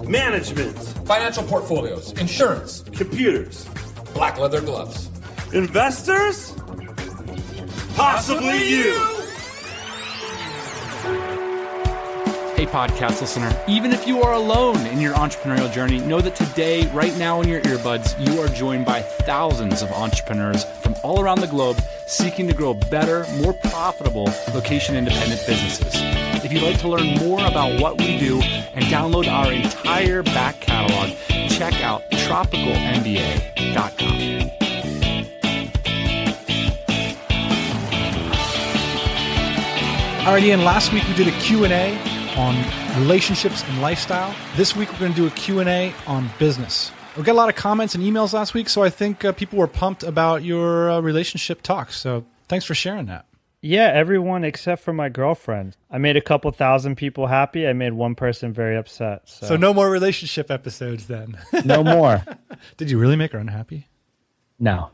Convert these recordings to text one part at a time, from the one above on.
management, financial portfolios, insurance, computers, black leather gloves, investors, possibly you. Hey, podcast listener, even if you are alone in your entrepreneurial journey, know that today, right now in your earbuds, you are joined by thousands of entrepreneurs from all around the globe seeking to grow better, more profitable location-independent businesses. If you'd like to learn more about what we do and download our entire back catalog, check out tropicalmba.com. All right, Ian, last week we did a Q&A on relationships and lifestyle. This week we're going to do a Q&A on business. We got a lot of comments and emails last week, so I think people were pumped about your relationship talks. So thanks for sharing that. Yeah, everyone except for my girlfriend. I made a couple thousand people happy. I made one person very upset. So no more relationship episodes then. No more. Did you really make her unhappy? No.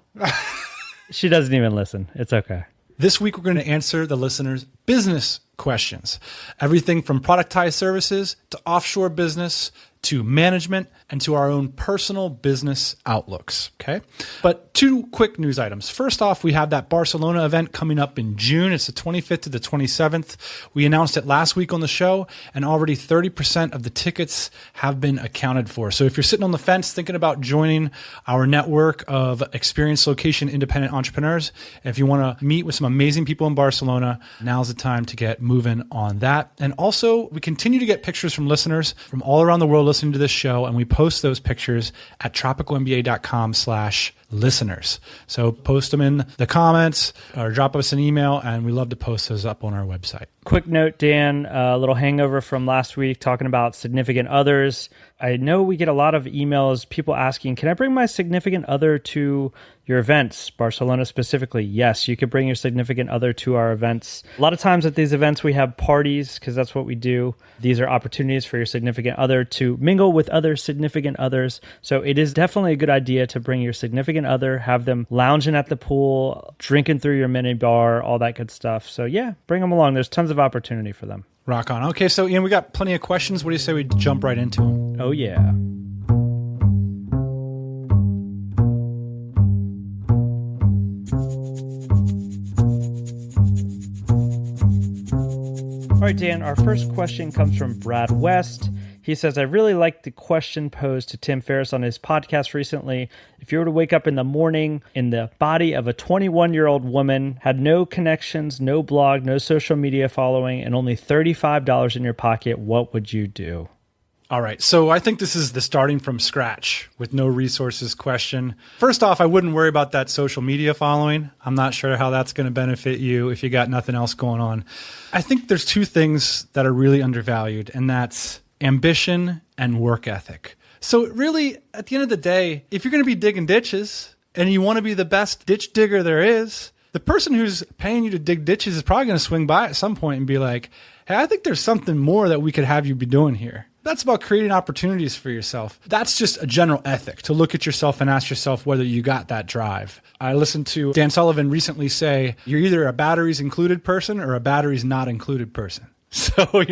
She doesn't even listen. It's okay. This week, we're going to answer the listeners' business questions. Everything from productized services to offshore business to management and to our own personal business outlooks, okay? But two quick news items. First off, we have that Barcelona event coming up in June. It's the 25th to the 27th. We announced it last week on the show, and already 30% of the tickets have been accounted for. So if you're sitting on the fence thinking about joining our network of experienced location independent entrepreneurs, if you want to meet with some amazing people in Barcelona, now's the time to get moving on that. And also, we continue to get pictures from listeners from all around the world listening to this show, and we post those pictures at tropicalmba.com/listeners. So post them in the comments or drop us an email, and we love to post those up on our website. Quick note, Dan, a little hangover from last week talking about significant others. I know we get a lot of emails, people asking, can I bring my significant other to your events, Barcelona specifically? Yes, you could bring your significant other to our events. A lot of times at these events, we have parties because that's what we do. These are opportunities for your significant other to mingle with other significant others. So it is definitely a good idea to bring your significant other, have them lounging at the pool, drinking through your mini bar, all that good stuff. So yeah, bring them along. There's tons of opportunity for them. Rock on. Okay, so Ian, we got plenty of questions. What do you say we jump right into them? Oh, yeah. All right, Dan, our first question comes from Brad West. He says, I really liked the question posed to Tim Ferriss on his podcast recently. If you were to wake up in the morning in the body of a 21-year-old woman, had no connections, no blog, no social media following, and only $35 in your pocket, what would you do? All right, so I think this is the starting from scratch with no resources question. First off, I wouldn't worry about that social media following. I'm not sure how that's going to benefit you if you got nothing else going on. I think there's two things that are really undervalued, and that's ambition and work ethic. So really, at the end of the day, if you're going to be digging ditches and you want to be the best ditch digger there is, the person who's paying you to dig ditches is probably going to swing by at some point and be like, hey, I think there's something more that we could have you be doing here. That's about creating opportunities for yourself. That's just a general ethic, to look at yourself and ask yourself whether you got that drive. I listened to Dan Sullivan recently say, you're either a batteries included person or a batteries not included person. So,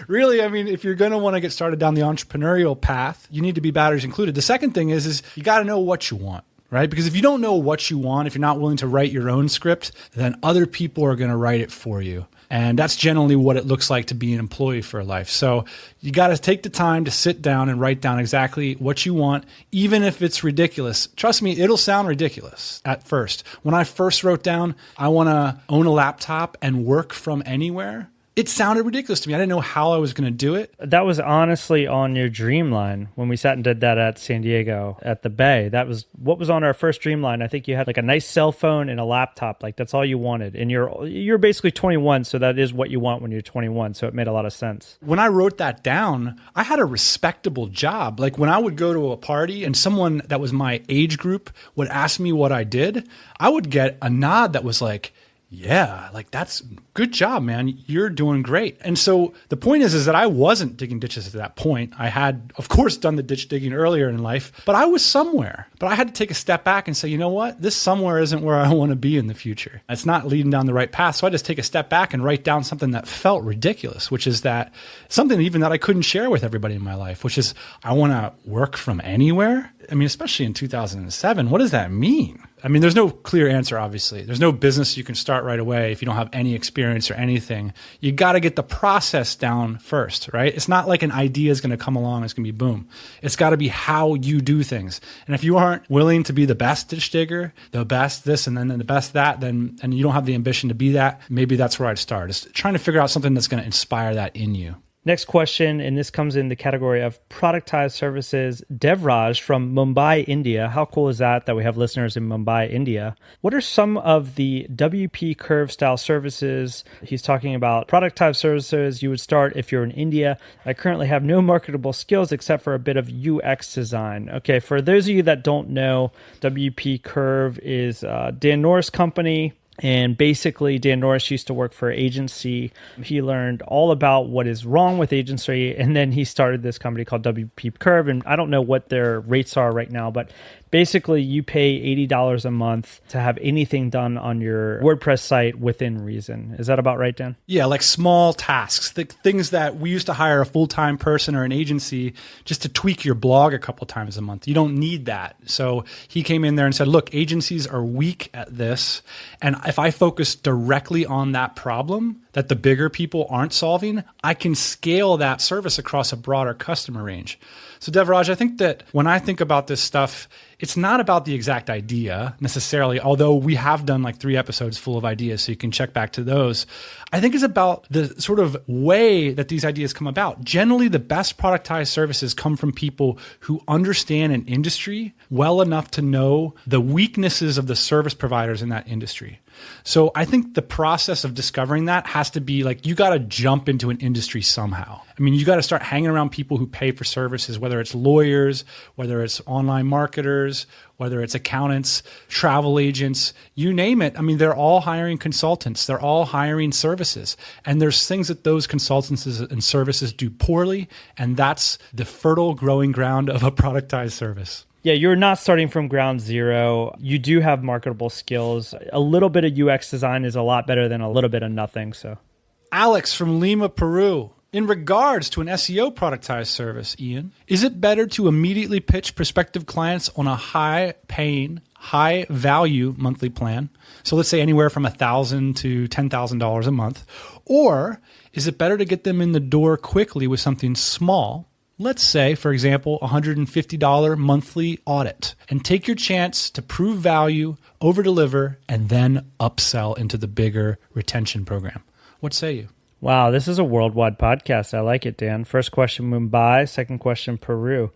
really, I mean, if you're going to want to get started down the entrepreneurial path, you need to be batteries included. The second thing is you got to know what you want, right? Because if you don't know what you want, if you're not willing to write your own script, then other people are going to write it for you. And that's generally what it looks like to be an employee for a life. So you got to take the time to sit down and write down exactly what you want, even if it's ridiculous. Trust me, it'll sound ridiculous at first. When I first wrote down, I want to own a laptop and work from anywhere, it sounded ridiculous to me. I didn't know how I was going to do it. That was honestly on your dream line when we sat and did that at San Diego at the Bay. That was what was on our first dream line. I think you had like a nice cell phone and a laptop. Like that's all you wanted. And you're basically 21, so that is what you want when you're 21. So it made a lot of sense. When I wrote that down, I had a respectable job. Like when I would go to a party and someone that was my age group would ask me what I did, I would get a nod that was like, yeah, like that's good job, man. You're doing great. And so the point is that I wasn't digging ditches at that point. I had, of course, done the ditch digging earlier in life, but I was somewhere. But I had to take a step back and say, you know what? This somewhere isn't where I want to be in the future. It's not leading down the right path. So I just take a step back and write down something that felt ridiculous, which is that something even that I couldn't share with everybody in my life, which is I want to work from anywhere. I mean, especially in 2007, what does that mean? I mean, there's no clear answer, obviously. There's no business you can start right away if you don't have any experience or anything. You got to get the process down first, right? It's not like an idea is going to come along, it's going to be boom. It's got to be how you do things. And if you aren't willing to be the best ditch digger, the best this and then the best that, then and you don't have the ambition to be that, maybe that's where I'd start. Is trying to figure out something that's going to inspire that in you. Next question, and this comes in the category of productized services. Devraj from Mumbai, India. How cool is that we have listeners in Mumbai, India? What are some of the WP curve style services? He's talking about productized services you would start if you're in India. I currently have no marketable skills except for a bit of UX design. Okay, for those of you that don't know, WP Curve is Dan Norris' company. And basically, Dan Norris used to work for an agency. He learned all about what is wrong with agency, and then he started this company called WP Curve. And I don't know what their rates are right now, but basically, you pay $80 a month to have anything done on your WordPress site within reason. Is that about right, Dan? Yeah, like small tasks, things that we used to hire a full-time person or an agency just to tweak your blog a couple times a month. You don't need that. So he came in there and said, look, agencies are weak at this. And if I focus directly on that problem that the bigger people aren't solving, I can scale that service across a broader customer range. So Devraj, I think that when I think about this stuff, it's not about the exact idea necessarily, although we have done like 3 episodes full of ideas, so you can check back to those. I think it's about the sort of way that these ideas come about. Generally, the best productized services come from people who understand an industry well enough to know the weaknesses of the service providers in that industry. So I think the process of discovering that has to be like, you got to jump into an industry somehow. I mean, you got to start hanging around people who pay for services, whether it's lawyers, whether it's online marketers, whether it's accountants, travel agents, you name it. I mean, they're all hiring consultants. They're all hiring services. And there's things that those consultants and services do poorly. And that's the fertile growing ground of a productized service. Yeah, you're not starting from ground zero. You do have marketable skills. A little bit of UX design is a lot better than a little bit of nothing. So, Alex from Lima, Peru. In regards to an SEO productized service, Ian, is it better to immediately pitch prospective clients on a high-paying, high-value monthly plan? So let's say anywhere from $1,000 to $10,000 a month. Or is it better to get them in the door quickly with something small? Let's say, for example, $150 monthly audit, and take your chance to prove value, over-deliver, and then upsell into the bigger retention program. What say you? Wow, this is a worldwide podcast. I like it, Dan. First question, Mumbai. Second question, Peru.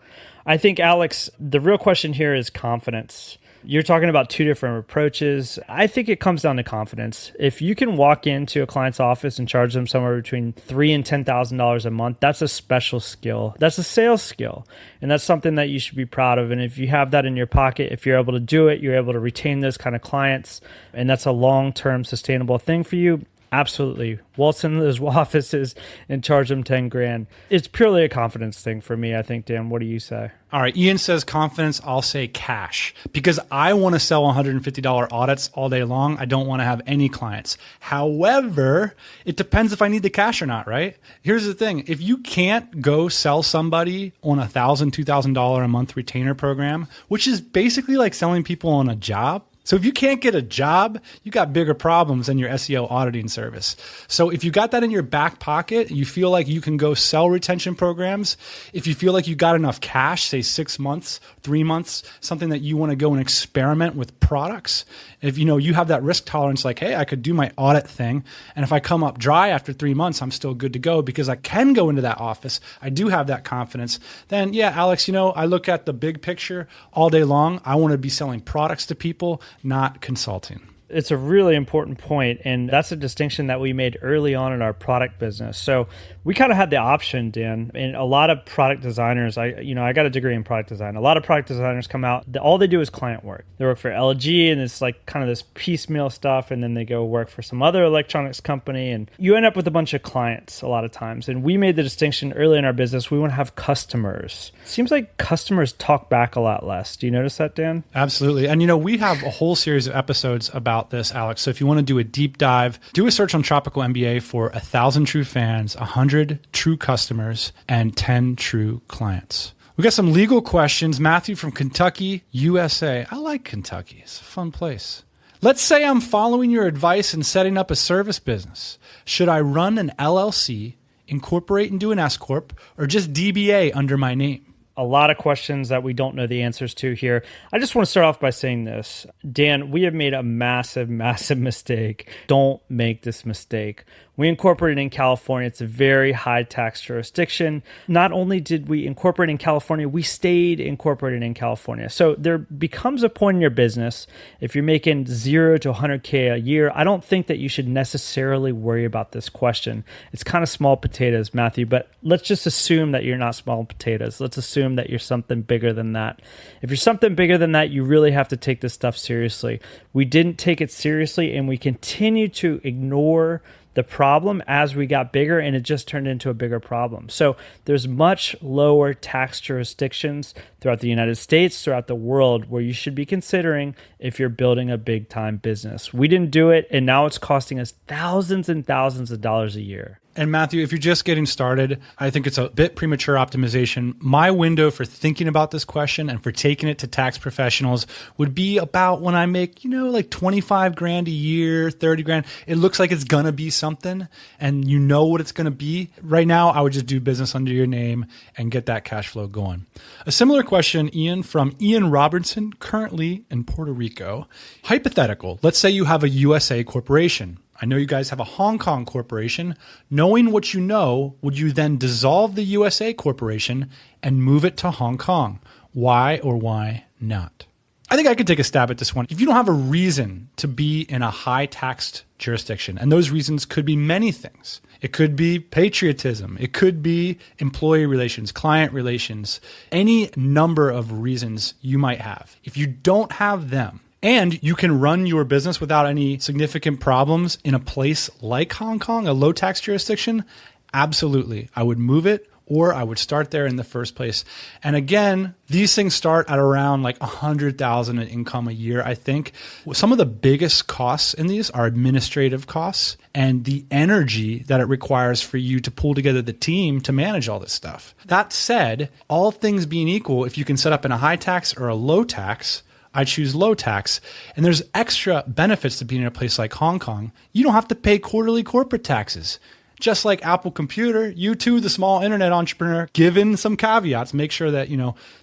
I think, Alex, the real question here is confidence. You're talking about 2 different approaches. I think it comes down to confidence. If you can walk into a client's office and charge them somewhere between $3,000 and $10,000 a month, that's a special skill. That's a sales skill. And that's something that you should be proud of. And if you have that in your pocket, if you're able to do it, you're able to retain those kind of clients, and that's a long-term sustainable thing for you. Absolutely. Waltz into those offices and charge them 10 grand. It's purely a confidence thing for me, I think, Dan. What do you say? All right. Ian says confidence. I'll say cash, because I want to sell $150 audits all day long. I don't want to have any clients. However, it depends if I need the cash or not, right? Here's the thing. If you can't go sell somebody on $1,000, $2,000 a month retainer program, which is basically like selling people on a job, so if you can't get a job, you got bigger problems than your SEO auditing service. So if you got that in your back pocket, you feel like you can go sell retention programs. If you feel like you got enough cash, say 6 months, 3 months, something that you want to go and experiment with products. If you have that risk tolerance, like, hey, I could do my audit thing, and if I come up dry after 3 months, I'm still good to go because I can go into that office. I do have that confidence. Then, yeah, Alex, I look at the big picture all day long. I want to be selling products to people, not consulting. It's a really important point, and that's a distinction that we made early on in our product business. So we kind of had the option, Dan, and a lot of product designers, I got a degree in product design. A lot of product designers come out, all they do is client work. They work for LG, and it's like kind of this piecemeal stuff, and then they go work for some other electronics company, and you end up with a bunch of clients a lot of times. And we made the distinction early in our business, we want to have customers. It seems like customers talk back a lot less. Do you notice that, Dan? Absolutely. And we have a whole series of episodes about this, Alex. So if you want to do a deep dive, do a search on Tropical MBA for 1,000 true fans, 100 true customers, and 10 true clients. We got some legal questions. Matthew from Kentucky, USA. I like Kentucky. It's a fun place. Let's say I'm following your advice and setting up a service business. Should I run an LLC, incorporate and do an S Corp, or just DBA under my name? A lot of questions that we don't know the answers to here. I just want to start off by saying this. Dan, we have made a massive, massive mistake. Don't make this mistake. We incorporated in California. It's a very high tax jurisdiction. Not only did we incorporate in California, we stayed incorporated in California. So there becomes a point in your business, if you're making 0 to 100K a year, I don't think that you should necessarily worry about this question. It's kind of small potatoes, Matthew, but let's just assume that you're not small potatoes. Let's assume that you're something bigger than that. If you're something bigger than that, you really have to take this stuff seriously. We didn't take it seriously, and we continue to ignore the problem as we got bigger, and it just turned into a bigger problem. So there's much lower tax jurisdictions throughout the United States, throughout the world, where you should be considering if you're building a big time business. We didn't do it, and now it's costing us thousands and thousands of dollars a year. And Matthew, if you're just getting started, I think it's a bit premature optimization. My window for thinking about this question and for taking it to tax professionals would be about when I make, like 25 grand a year, 30 grand. It looks like it's going to be something and you know what it's going to be. Right now, I would just do business under your name and get that cash flow going. A similar question, Ian, from Ian Robertson, currently in Puerto Rico. Hypothetical, let's say you have a USA corporation. I know you guys have a Hong Kong corporation. Knowing what you know, would you then dissolve the USA corporation and move it to Hong Kong? Why or why not? I think I could take a stab at this one. If you don't have a reason to be in a high taxed jurisdiction, and those reasons could be many things. It could be patriotism. It could be employee relations, client relations, any number of reasons you might have. If you don't have them, and you can run your business without any significant problems in a place like Hong Kong, a low tax jurisdiction, absolutely. I would move it, or I would start there in the first place. And again, these things start at around like $100,000 in income a year, I think. Some of the biggest costs in these are administrative costs and the energy that it requires for you to pull together the team to manage all this stuff. That said, all things being equal, if you can set up in a high tax or a low tax, I choose low tax. And there's extra benefits to being in a place like Hong Kong. You don't have to pay quarterly corporate taxes. Just like Apple Computer, you too, the small internet entrepreneur, given some caveats, make sure that,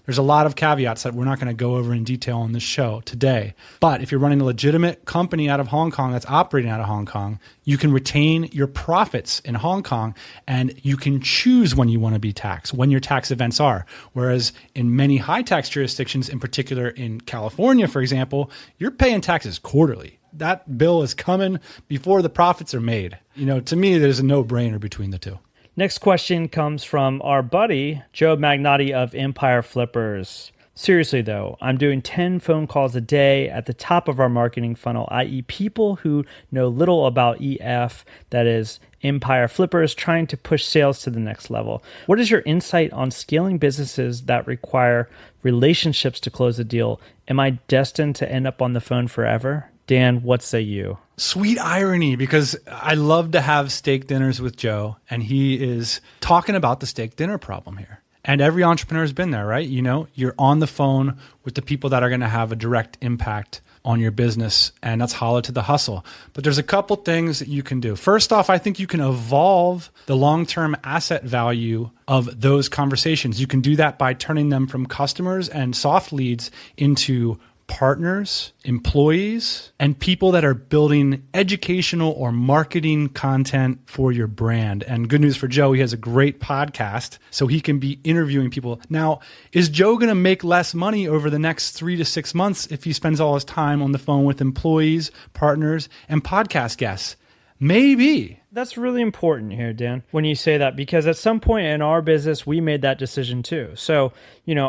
there's a lot of caveats that we're not going to go over in detail on this show today. But if you're running a legitimate company out of Hong Kong that's operating out of Hong Kong, you can retain your profits in Hong Kong and you can choose when you want to be taxed, when your tax events are. Whereas in many high tax jurisdictions, in particular in California, for example, you're paying taxes quarterly. That bill is coming before the profits are made. To me, there's a no-brainer between the two. Next question comes from our buddy, Joe Magnotti of Empire Flippers. Seriously, though, I'm doing 10 phone calls a day at the top of our marketing funnel, i.e. people who know little about EF, that is, Empire Flippers, trying to push sales to the next level. What is your insight on scaling businesses that require relationships to close a deal? Am I destined to end up on the phone forever? Dan, what say you? Sweet irony, because I love to have steak dinners with Joe, and he is talking about the steak dinner problem here. And every entrepreneur has been there, right? You're on the phone with the people that are going to have a direct impact on your business, and that's hollow to the hustle. But there's a couple things that you can do. First off, I think you can evolve the long-term asset value of those conversations. You can do that by turning them from customers and soft leads into partners, employees, and people that are building educational or marketing content for your brand. And good news for Joe, he has a great podcast, so he can be interviewing people. Now, is Joe going to make less money over the next 3 to 6 months if he spends all his time on the phone with employees, partners, and podcast guests? Maybe. That's really important here, Dan, when you say that, because at some point in our business, we made that decision too. So,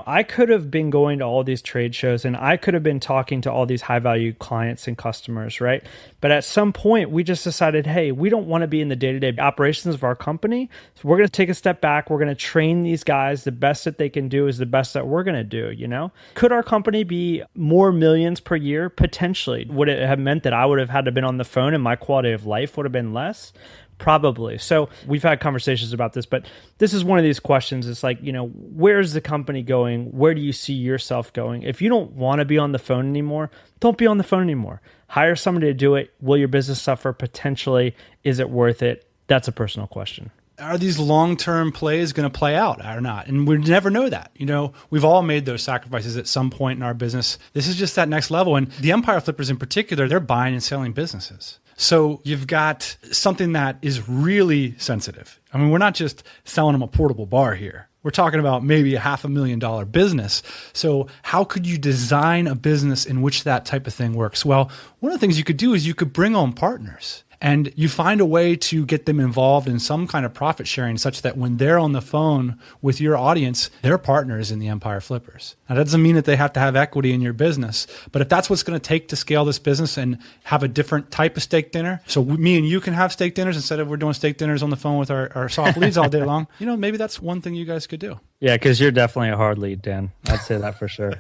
I could have been going to all these trade shows and I could have been talking to all these high value clients and customers, right? But at some point, we just decided, hey, we don't want to be in the day-to-day operations of our company. So we're going to take a step back. We're going to train these guys. The best that they can do is the best that we're going to do, Could our company be more millions per year? Potentially. Would it have meant that I would have had to been on the phone and my quality of life would have been less? Probably. So we've had conversations about this, but this is one of these questions. It's like, where's the company going? Where do you see yourself going? If you don't want to be on the phone anymore, don't be on the phone anymore. Hire somebody to do it. Will your business suffer? Potentially. Is it worth it? That's a personal question. Are these long-term plays going to play out or not? And we never know that. We've all made those sacrifices at some point in our business. This is just that next level. And the Empire Flippers in particular, they're buying and selling businesses. So you've got something that is really sensitive. I mean, we're not just selling them a portable bar here. We're talking about maybe a $500,000 business. So how could you design a business in which that type of thing works? Well, one of the things you could do is you could bring on partners. And you find a way to get them involved in some kind of profit sharing such that when they're on the phone with your audience, they're partners in the Empire Flippers. Now, that doesn't mean that they have to have equity in your business, but if that's what's going to take to scale this business and have a different type of steak dinner, so me and you can have steak dinners instead of we're doing steak dinners on the phone with our soft leads all day long, maybe that's one thing you guys could do. Yeah, because you're definitely a hard lead, Dan. I'd say that for sure.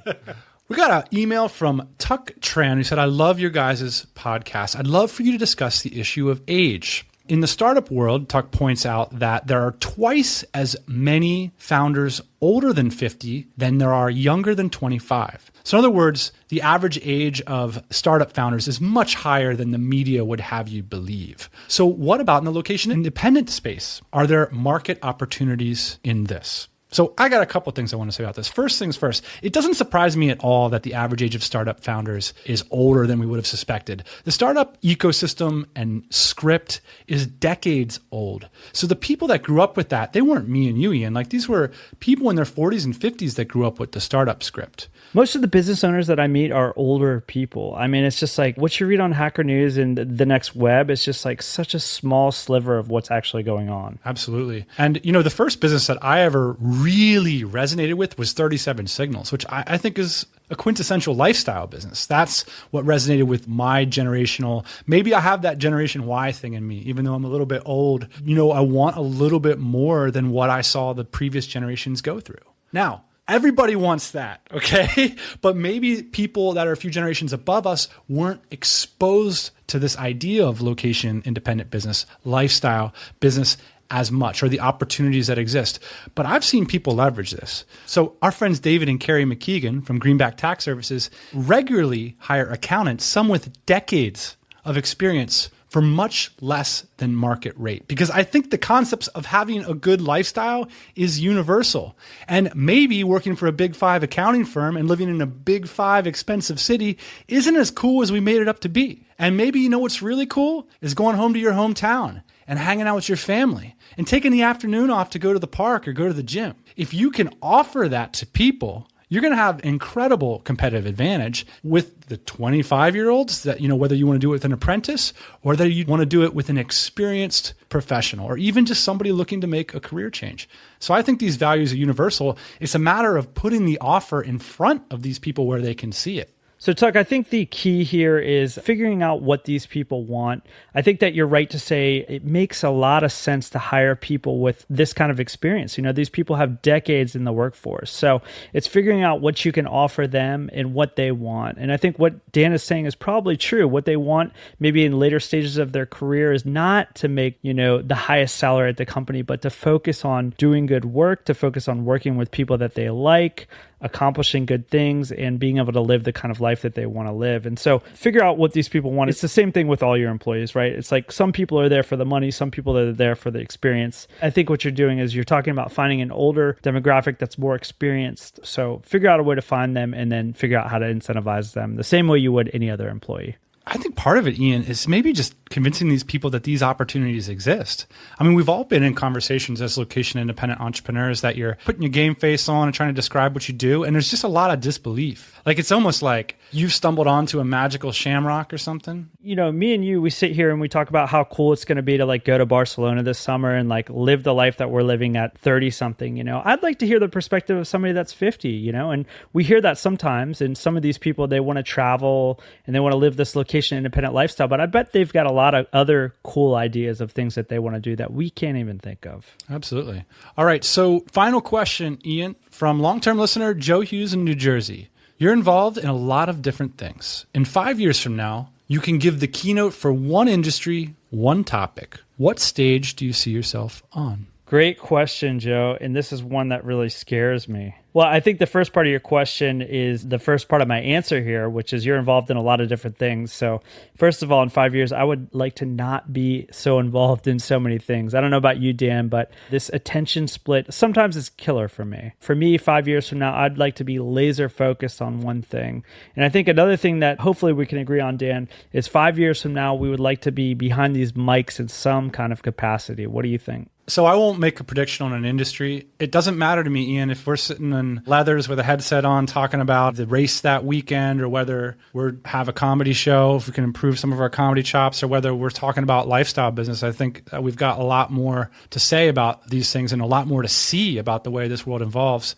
We got an email from Tuck Tran who said, I love your guys' podcast. I'd love for you to discuss the issue of age. In the startup world, Tuck points out that there are twice as many founders older than 50 than there are younger than 25. So in other words, the average age of startup founders is much higher than the media would have you believe. So what about in the location independent space? Are there market opportunities in this? So I got a couple of things I want to say about this. First things first, it doesn't surprise me at all that the average age of startup founders is older than we would have suspected. The startup ecosystem and script is decades old. So the people that grew up with that, they weren't me and you, Ian. Like these were people in their 40s and 50s that grew up with the startup script. Most of the business owners that I meet are older people. I mean, it's just like what you read on Hacker News and the next web is just like such a small sliver of what's actually going on. Absolutely. And, the first business that I ever really resonated with was 37 Signals, which I think is a quintessential lifestyle business. That's what resonated with my generational. Maybe I have that Generation Y thing in me, even though I'm a little bit old. I want a little bit more than what I saw the previous generations go through. Now, everybody wants that, okay? But maybe people that are a few generations above us weren't exposed to this idea of location independent business, lifestyle business as much, or the opportunities that exist. But I've seen people leverage this. So our friends David and Carrie McKeegan from Greenback Tax Services regularly hire accountants, some with decades of experience, for much less than market rate. Because I think the concepts of having a good lifestyle is universal. And maybe working for a Big Five accounting firm and living in a Big Five expensive city isn't as cool as we made it up to be. And maybe what's really cool is going home to your hometown and hanging out with your family and taking the afternoon off to go to the park or go to the gym. If you can offer that to people, you're going to have incredible competitive advantage with the 25-year-olds that, whether you want to do it with an apprentice or whether you want to do it with an experienced professional or even just somebody looking to make a career change. So I think these values are universal. It's a matter of putting the offer in front of these people where they can see it. So Tuck, I think the key here is figuring out what these people want. I think that you're right to say it makes a lot of sense to hire people with this kind of experience. These people have decades in the workforce. So it's figuring out what you can offer them and what they want. And I think what Dan is saying is probably true. What they want maybe in later stages of their career is not to make, the highest salary at the company, but to focus on doing good work, to focus on working with people that they like, accomplishing good things and being able to live the kind of life that they want to live. And so figure out what these people want. It's the same thing with all your employees, right? It's like some people are there for the money, some people are there for the experience. I think what you're doing is you're talking about finding an older demographic that's more experienced. So figure out a way to find them and then figure out how to incentivize them the same way you would any other employee. I think part of it, Ian, is maybe just convincing these people that these opportunities exist. I mean, we've all been in conversations as location independent entrepreneurs that you're putting your game face on and trying to describe what you do. And there's just a lot of disbelief. Like, it's almost like you've stumbled onto a magical shamrock or something. You know, me and you, we sit here and we talk about how cool it's going to be to like go to Barcelona this summer and like live the life that we're living at 30 something, you know. I'd like to hear the perspective of somebody that's 50, you know, and we hear that sometimes. And some of these people, they want to travel and they want to live this location independent lifestyle, but I bet they've got a lot of other cool ideas of things that they want to do that we can't even think of. Absolutely. All right. So final question, Ian, from long-term listener Joe Hughes in New Jersey. You're involved in a lot of different things. In 5 years from now, you can give the keynote for one industry, one topic. What stage do you see yourself on? Great question, Joe. And this is one that really scares me. Well, I think the first part of your question is the first part of my answer here, which is you're involved in a lot of different things. So first of all, in 5 years, I would like to not be so involved in so many things. I don't know about you, Dan, but this attention split sometimes is killer for me. For me, 5 years from now, I'd like to be laser focused on one thing. And I think another thing that hopefully we can agree on, Dan, is 5 years from now, we would like to be behind these mics in some kind of capacity. What do you think? So I won't make a prediction on an industry. It doesn't matter to me, Ian, if we're sitting in leathers with a headset on talking about the race that weekend, or whether we have a comedy show, if we can improve some of our comedy chops, or whether we're talking about lifestyle business. I think that we've got a lot more to say about these things and a lot more to see about the way this world evolves.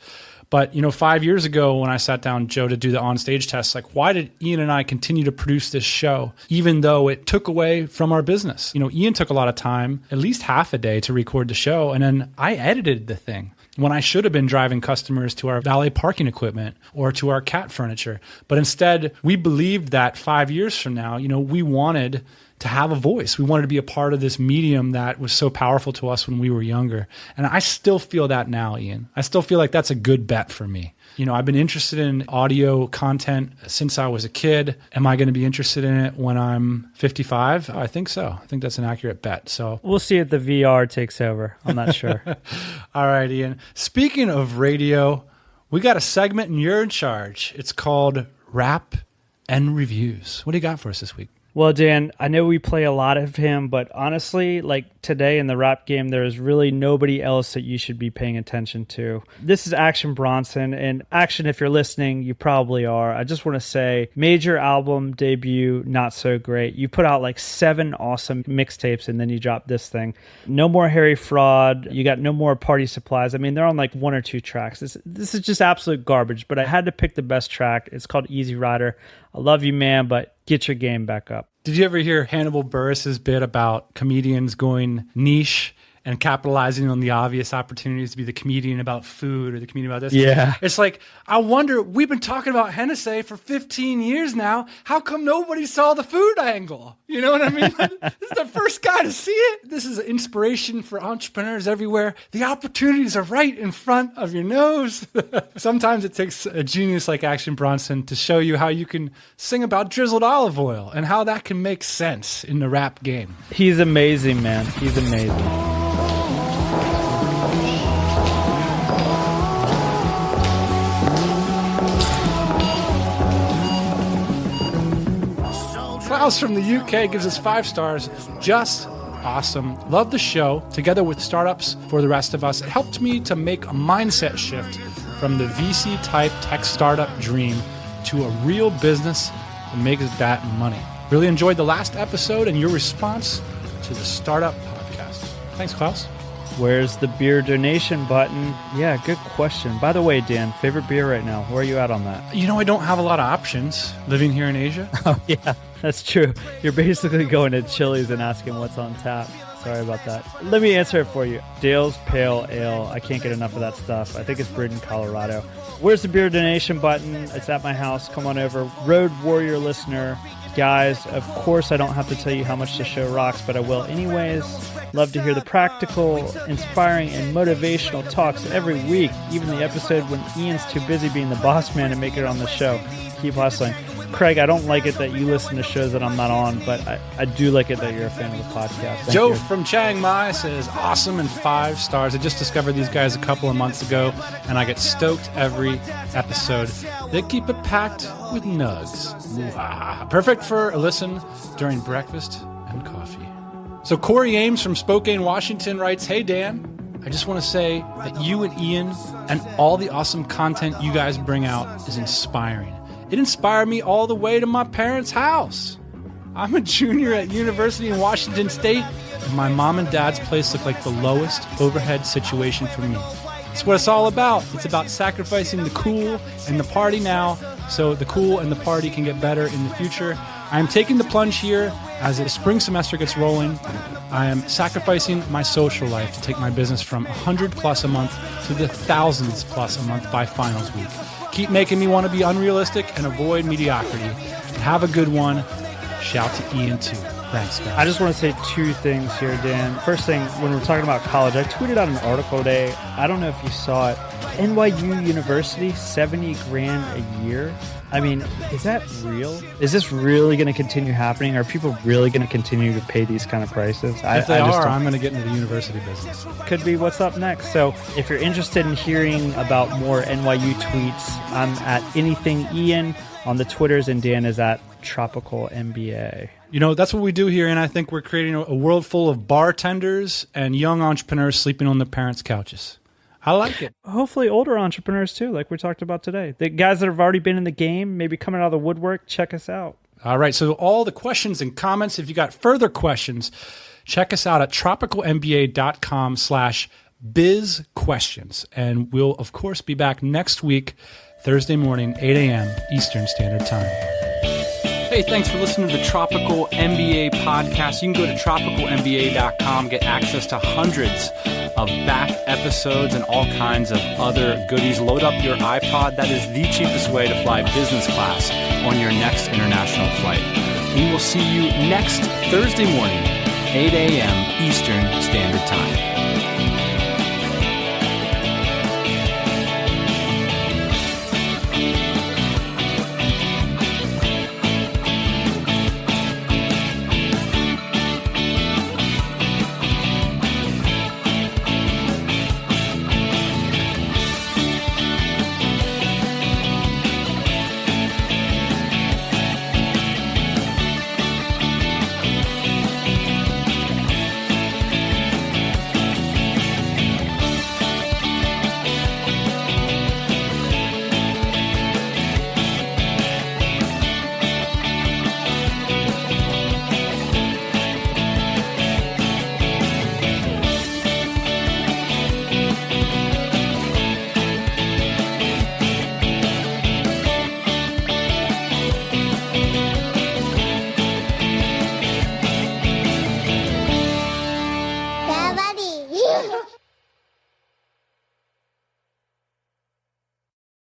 But, you know, 5 years ago when I sat down, Joe, to do the on-stage test, like, why did Ian and I continue to produce this show, even though it took away from our business? You know, Ian took a lot of time, at least half a day, to record the show, and then I edited the thing when I should have been driving customers to our valet parking equipment or to our cat furniture. But instead, we believed that 5 years from now, you know, we wanted to have a voice. We wanted to be a part of this medium that was so powerful to us when we were younger. And I still feel that now, Ian. I still feel like that's a good bet for me. You know, I've been interested in audio content since I was a kid. Am I going to be interested in it when I'm 55? I think so. I think that's an accurate bet. So we'll see if the VR takes over. I'm not sure. All right, Ian. Speaking of radio, we got a segment and you're in charge. It's called Rap and Reviews. What do you got for us this week? Well, Dan, I know we play a lot of him, but honestly, like today in the rap game, there is really nobody else that you should be paying attention to. This is Action Bronson, and Action, if you're listening, you probably are. I just want to say, major album debut, not so great. You put out like 7 awesome mixtapes, and then you drop this thing. No more Harry Fraud. You got No More Party Supplies. I mean, they're on like 1 or 2 tracks. This is just absolute garbage, but I had to pick the best track. It's called Easy Rider. I love you, man, but get your game back up. Did you ever hear Hannibal Buress's bit about comedians going niche and capitalizing on the obvious opportunities to be the comedian about food or the comedian about this? Yeah. It's like, I wonder, we've been talking about Hennessy for 15 years now. How come nobody saw the food angle? You know what I mean? This is the first guy to see it. This is inspiration for entrepreneurs everywhere. The opportunities are right in front of your nose. Sometimes it takes a genius like Action Bronson to show you how you can sing about drizzled olive oil and how that can make sense in the rap game. He's amazing, man. He's amazing. Klaus from the UK gives us 5 stars. Just awesome. Love the show. Together with startups for the rest of us, it helped me to make a mindset shift from the VC-type tech startup dream to a real business that makes that money. Really enjoyed the last episode and your response to the startup podcast. Thanks, Klaus. Where's the beer donation button? Yeah, good question. By the way, Dan, favorite beer right now? Where are you at on that? You know, I don't have a lot of options living here in Asia. Oh, yeah, that's true. You're basically going to Chili's and asking what's on tap. Sorry about that. Let me answer it for you. Dale's Pale Ale. I can't get enough of that stuff. I think it's brewed in Colorado. Where's the beer donation button? It's at my house. Come on over. Road Warrior listener, Guys, of course I don't have to tell you how much the show rocks, but I will anyways. Love to hear the practical, inspiring, and motivational talks every week, even the episode when Ian's too busy being the boss man to make it on the show. Keep hustling. Craig, I don't like it that you listen to shows that I'm not on, but I do like it that you're a fan of the podcast. Thank Joe you. from Chiang Mai says, awesome and 5 stars. I just discovered these guys a couple of months ago, and I get stoked every episode. They keep it packed with nugs. Mwah. Perfect for a listen during breakfast and coffee. So Corey Ames from Spokane, Washington writes, hey, Dan, I just want to say that you and Ian and all the awesome content you guys bring out is inspiring. It inspired me all the way to my parents' house. I'm a junior at University in Washington State, and my mom and dad's place looked like the lowest overhead situation for me. It's what it's all about. It's about sacrificing the cool and the party now so the cool and the party can get better in the future. I am taking the plunge here as the spring semester gets rolling. I am sacrificing my social life to take my business from 100 plus a month to the thousands plus a month by finals week. Keep making me want to be unrealistic and avoid mediocrity. Have a good one. Shout to Ian too. Thanks, guys. I just want to say 2 things here, Dan. First thing, when we're talking about college, I tweeted out an article today. I don't know if you saw it. NYU University, $70,000 a year. I mean, is that real? Is this really going to continue happening? Are people really going to continue to pay these kind of prices? If they are, I'm going to get into the university business. Could be what's up next. So if you're interested in hearing about more NYU tweets, I'm at anything Ian on the Twitters, and Dan is at Tropical MBA. You know, that's what we do here, and I think we're creating a world full of bartenders and young entrepreneurs sleeping on their parents' couches. I like it. Hopefully older entrepreneurs too, like we talked about today. The guys that have already been in the game, maybe coming out of the woodwork, check us out. All right, so all the questions and comments, if you got further questions, check us out at tropicalmba.com/bizquestions. And we'll, of course, be back next week, Thursday morning, 8 a.m. Eastern Standard Time. Hey, thanks for listening to the Tropical MBA podcast. You can go to tropicalmba.com, get access to hundreds of back episodes and all kinds of other goodies. Load up your iPod. That is the cheapest way to fly business class on your next international flight. We will see you next Thursday morning, 8 a.m. Eastern Standard Time.